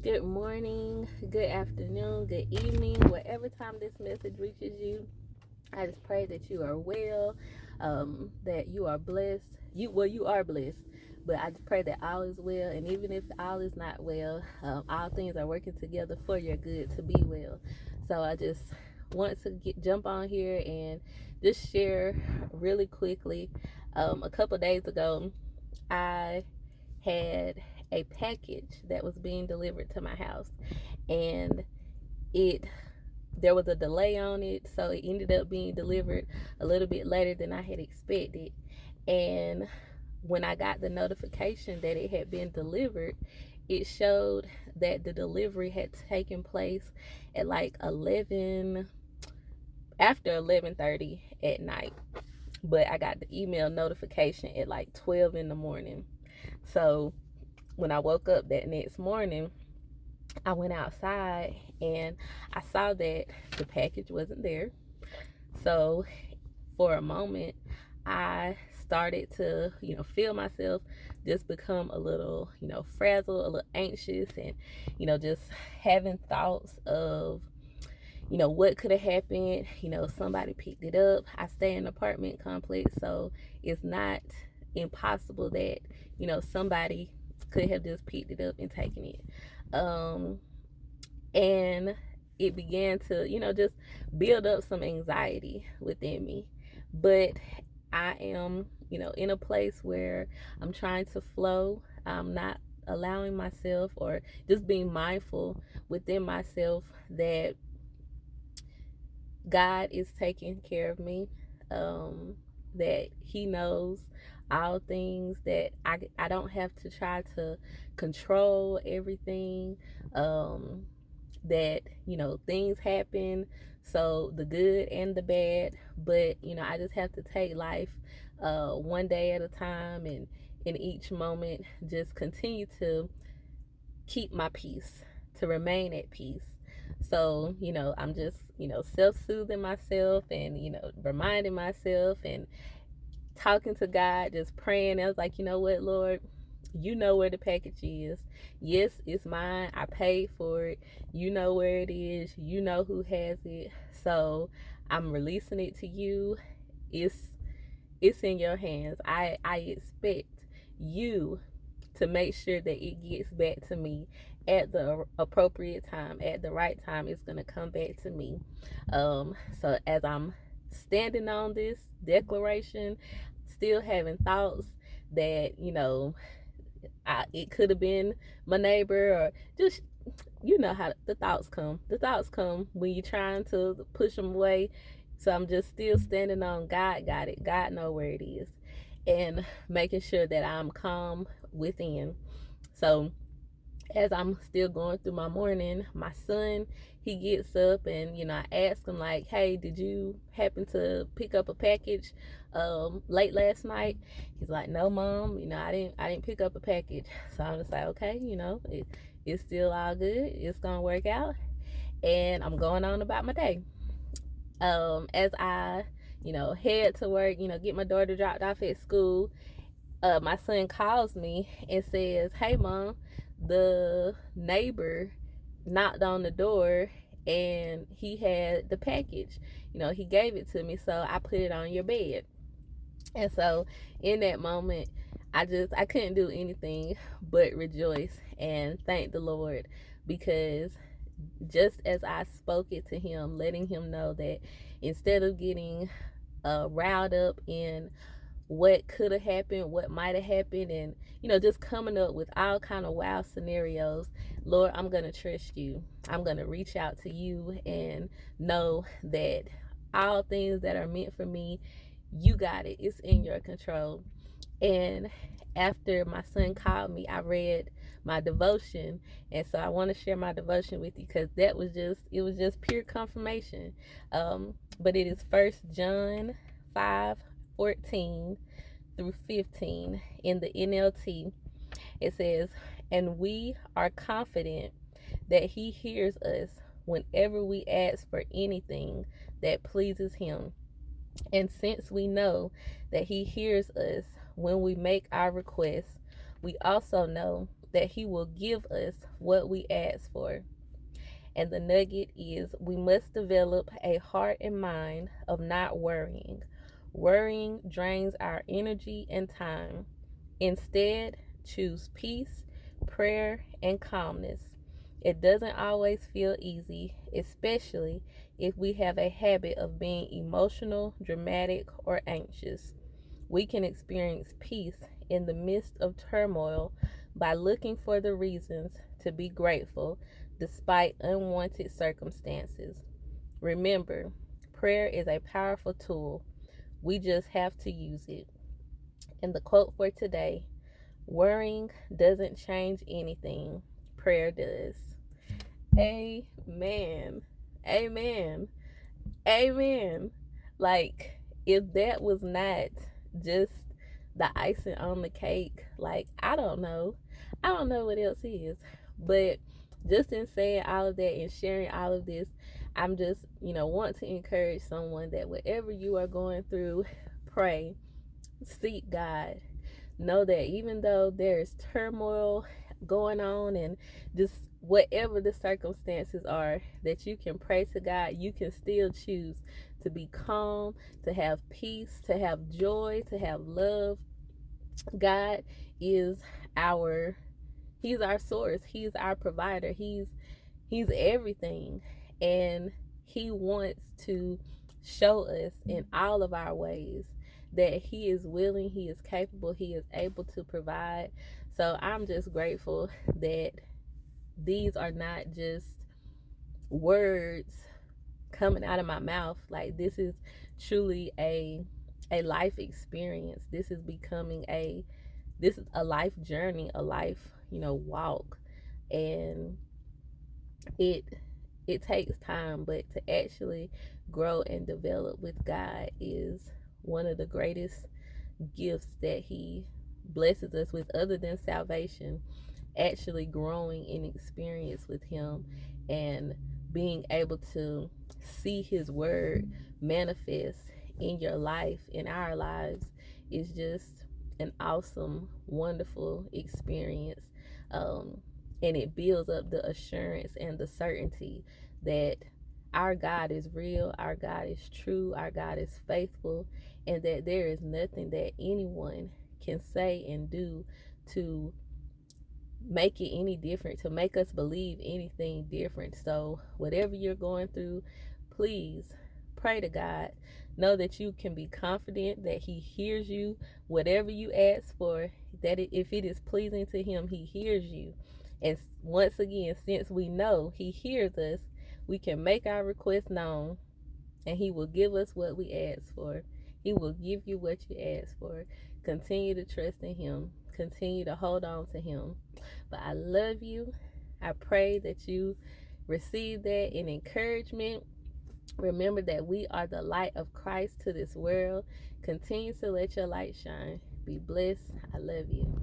Good morning, good afternoon, good evening, whatever time this message reaches you. I just pray that you are well, that you are blessed. You are blessed, but I just pray that all is well. And even if all is not well, all things are working together for your good to be well. So I just want to jump on here and just share really quickly. A couple days ago, I had a package that was being delivered to my house, and it there was a delay on it, so it ended up being delivered a little bit later than I had expected. And when I got the notification that it had been delivered, it showed that the delivery had taken place at like 11 after 11:30 at night, but I got the email notification at like 12 in the morning. So when I woke up that next morning, I went outside and I saw that the package wasn't there. So for a moment, I started to, feel myself just become a little, frazzled, a little anxious, and, just having thoughts of, what could have happened. Somebody picked it up. I stay in an apartment complex, so it's not impossible that, somebody could have just picked it up and taken it. And it began to, just build up some anxiety within me. But I am, in a place where I'm trying to flow. I'm not allowing myself, or just being mindful within myself, that God is taking care of me, that He knows all things, that I don't have to try to control everything, that, things happen, so the good and the bad, but, I just have to take life one day at a time, and in each moment, just continue to keep my peace, to remain at peace. So, I'm just, self-soothing myself, and, reminding myself and talking to God, just praying. I was like, you know what, Lord, you know where the package is. Yes, it's mine. I paid for it. You know where it is. You know who has it. So I'm releasing it to you. It's it's in your hands. I expect you to make sure that it gets back to me at the appropriate time, at the right time. It's gonna come back to me. So as I'm standing on this declaration, still having thoughts that, it could have been my neighbor, or just, how the thoughts come. The thoughts come when you're trying to push them away. So I'm just still standing on God got it. God know where it is, and making sure that I'm calm within. So as I'm still going through my morning, my son, he gets up, and, I ask him, like, hey, did you happen to pick up a package late last night? He's like, no, Mom, I didn't pick up a package. So I'm just like, okay, it's still all good. It's gonna work out. And I'm going on about my day. As I, head to work, get my daughter dropped off at school, my son calls me and says, hey, Mom, the neighbor knocked on the door and he had the package. He gave it to me, so I put it on your bed. And so in that moment, I couldn't do anything but rejoice and thank the Lord, because just as I spoke it to him, letting him know that instead of getting riled up in what could have happened, what might have happened, and, just coming up with all kind of wild scenarios, Lord, I'm gonna trust you. I'm gonna reach out to you and know that all things that are meant for me, you got it. It's in your control. And after my son called me, I read my devotion, and so I want to share my devotion with you, because it was just pure confirmation. But it is First John 5:14 through 15 in the NLT. It says, and we are confident that He hears us whenever we ask for anything that pleases Him. And since we know that He hears us when we make our requests, we also know that He will give us what we ask for. And the nugget is we must develop a heart and mind of not worrying. Worrying drains our energy and time. Instead, choose peace, prayer, and calmness. It doesn't always feel easy, especially if we have a habit of being emotional, dramatic, or anxious. We can experience peace in the midst of turmoil by looking for the reasons to be grateful despite unwanted circumstances. Remember, prayer is a powerful tool. We just have to use it. And the quote for today: worrying doesn't change anything, prayer does. Amen. Amen. Amen. Like, if that was not just the icing on the cake, like, I don't know. I don't know what else is. But just in saying all of that and sharing all of this, I'm just, want to encourage someone that whatever you are going through, pray, seek God. Know that even though there's turmoil going on and just whatever the circumstances are, that you can pray to God. You can still choose to be calm, to have peace, to have joy, to have love. God is our He's our source. He's our provider. He's everything. And He wants to show us in all of our ways that He is willing, He is capable, He is able to provide. So I'm just grateful that these are not just words coming out of my mouth. Like, this is truly a life experience. This is a life journey, a life, walk. And it takes time, but to actually grow and develop with God is one of the greatest gifts that He blesses us with, other than salvation. Actually growing in experience with Him and being able to see His word manifest in your life, in our lives, is just an awesome, wonderful experience. And it builds up the assurance and the certainty that our God is real, our God is true, our God is faithful, and that there is nothing that anyone can say and do to make it any different, to make us believe anything different. So, whatever you're going through, please pray to God. Know that you can be confident that He hears you. Whatever you ask for, that if it is pleasing to Him, He hears you. And once again, since we know He hears us, we can make our request known, and He will give us what we ask for. He will give you what you ask for. Continue to trust in Him. Continue to hold on to Him. But I love you. I pray that you receive that in encouragement. Remember that we are the light of Christ to this world. Continue to let your light shine. Be blessed. I love you.